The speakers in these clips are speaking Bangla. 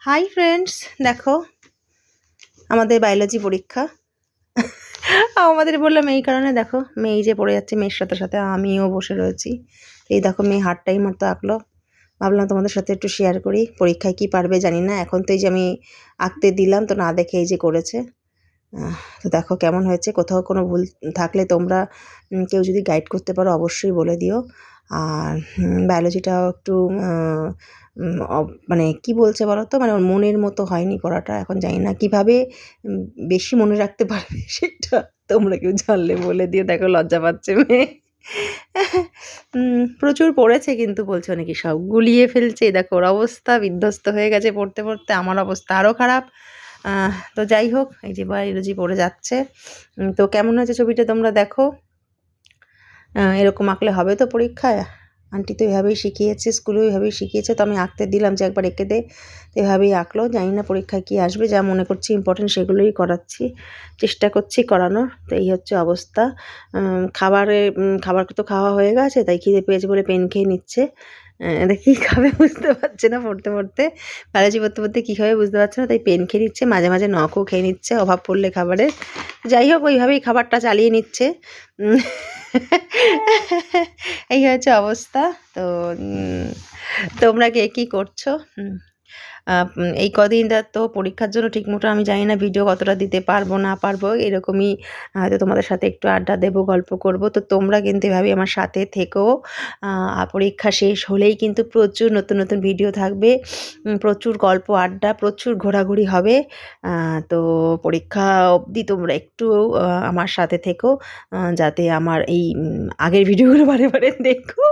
হাই ফ্রেন্ডস, দেখো আমাদের বায়োলজি পরীক্ষা। আমাদের বললাম এই কারণে, দেখো মেয়ে যে পড়ে যাচ্ছে, মেয়ের সাথে সাথে আমিও বসে রয়েছি। এই দেখো মেয়ে হাতটাই মতো আঁকলো। ভাবলাম তোমাদের সাথে একটু শেয়ার করি, পরীক্ষায় কি পারবে জানি না। এখন তো এই যে আমি আঁকতে দিলাম, তো না দেখে এই যে করেছে। তো দেখো কেমন হয়েছে। কোথাও কোনো ভুল থাকলে তোমরা কেউ যদি গাইড করতে পারো অবশ্যই বলে দিও। আর বায়োলজিটাও একটু মানে কি বলছে বলো তো, মানে ওর মনের মতো হয়নি পড়াটা। এখন জানি না কীভাবে বেশি মনে রাখতে পারবে সেটা তোমরা কেউ জানলে বলে দিও। দেখো লজ্জা পাচ্ছে মেয়ে। প্রচুর পড়েছে কিন্তু বলছে নাকি সব গুলিয়ে ফেলছে। দেখো ওর অবস্থা বিধ্বস্ত হয়ে গেছে পড়তে পড়তে। আমার অবস্থা আরও খারাপ। তো যাই হোক, এই যে বায়োলজি পড়ে যাচ্ছে। তো কেমন হয়েছে ছবিটা তোমরা দেখো। এরকম আঁকলে হবে তো পরীক্ষায়। আন্টি তো এভাবেই শিখিয়েছে, স্কুলেও এভাবেই শিখিয়েছে। তো আমি আঁকতে দিলাম যে একবার এঁকে দে, তো এভাবেই আঁকলো। জানি না পরীক্ষায় কী আসবে, যা মনে করছি ইম্পর্টেন্ট সেগুলোই করাচ্ছি, চেষ্টা করছি করানোর। তো এই হচ্ছে অবস্থা। খাবার তো খাওয়া হয়ে গেছে, তাই খিদে পেয়েছে বলে পেন খেয়ে নিচ্ছে। এটা কী খাবে বুঝতে পারছে না, পড়তে পড়তে বায়োলজি পড়তে পড়তে কী খাবে বুঝতে পারছে না, তাই পেন খেয়ে নিচ্ছে। মাঝে মাঝে নখও খেয়ে নিচ্ছে অভাব পড়লে খাবারের। যাই হোক, ওইভাবেই খাবারটা চালিয়ে নিচ্ছে। এই হচ্ছে অবস্থা। তো তোমরা কে কী করছো? এই কদিন তো পরীক্ষার জন্য ঠিকমতো আমি জানি না ভিডিও কতটা দিতে পারবো না পারবো। এরকমই হয়তো তোমাদের সাথে একটু আড্ডা দেবো, গল্প করব। তো তোমরা কিন্তু এভাবেই আমার সাথে থেকো। পরীক্ষা শেষ হলেই কিন্তু প্রচুর নতুন নতুন ভিডিও থাকবে, প্রচুর গল্প আড্ডা, প্রচুর ঘোরাঘুরি হবে। তো পরীক্ষা অবধি তোমরা একটু আমার সাথে থেকো, যাতে আমার এই আগের ভিডিওগুলো বারে বারে দেখো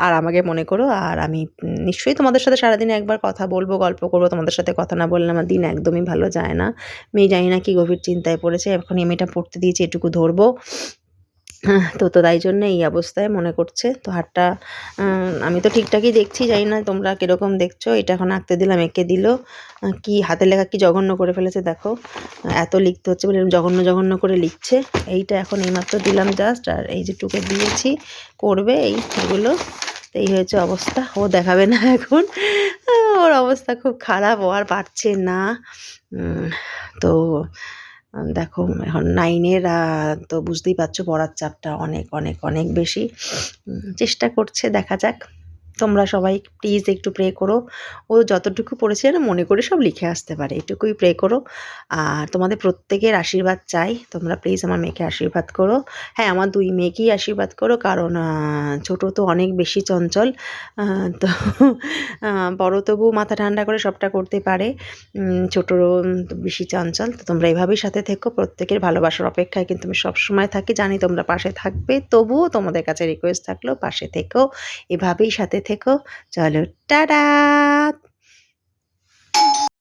আর আমাকে মনে করো। আর আমি নিশ্চয়ই তোমাদের সাথে সারাদিনে একবার কথা বলবো, গল্প করবো। তোমাদের সাথে কথা না বললে আমার দিন একদমই ভালো যায় না। মেয়ে জানি না কি গভীর চিন্তায় পড়েছে। এখন মেয়েটা পড়তে দিয়েছি, এটুকু ধরবো। তো তাই জন্য এই অবস্থায় মনে করছে। তো হাতটা আমি তো ঠিকঠাকই দেখছি, জানি না তোমরা কীরকম দেখছো। এটা এখন আঁকতে দিলাম, এঁকে দিল। কি হাতের লেখা কি জঘন্য করে ফেলেছে দেখো। এত লিখতে হচ্ছে বলে জঘন্য জঘন্য করে লিখছে। এইটা এখন এইমাত্র দিলাম জাস্ট, আর এই যে টুকে দিয়েছি করবে এইগুলো। তো এই হয়েছে অবস্থা। ও দেখাবে না এখন, ওর অবস্থা খুব খারাপ, ও আর পারছে না। তো দেখো এখন 9-এর, তো বুঝতেই পারছো পড়ার চাপটা অনেক অনেক অনেক বেশি। চেষ্টা করছে, দেখা যাক। তোমরা সবাই প্লিজ একটু প্রে করো, ও যতটুকু পড়েছে যেন মনে করে সব লিখে আসতে পারে, এটুকুই প্রে করো। আর তোমাদের প্রত্যেকের আশীর্বাদ চাই। তোমরা প্লিজ আমার মেয়েকে আশীর্বাদ করো। হ্যাঁ, আমার 2 মেয়েকেই আশীর্বাদ করো, কারণ ছোটো তো অনেক বেশি চঞ্চল। তো বড় তবু মাথা ঠান্ডা করে সবটা করতে পারে, ছোটোরও বেশি চঞ্চল। তো তোমরা এভাবেই সাথে থেকো, প্রত্যেকের ভালোবাসার অপেক্ষায় কিন্তু আমি সবসময় থাকি। জানি তোমরা পাশে থাকবে, তবুও তোমাদের কাছে রিকোয়েস্ট থাকলো পাশে থেকো, এভাবেই সাথে থেকো। চলো টাটা।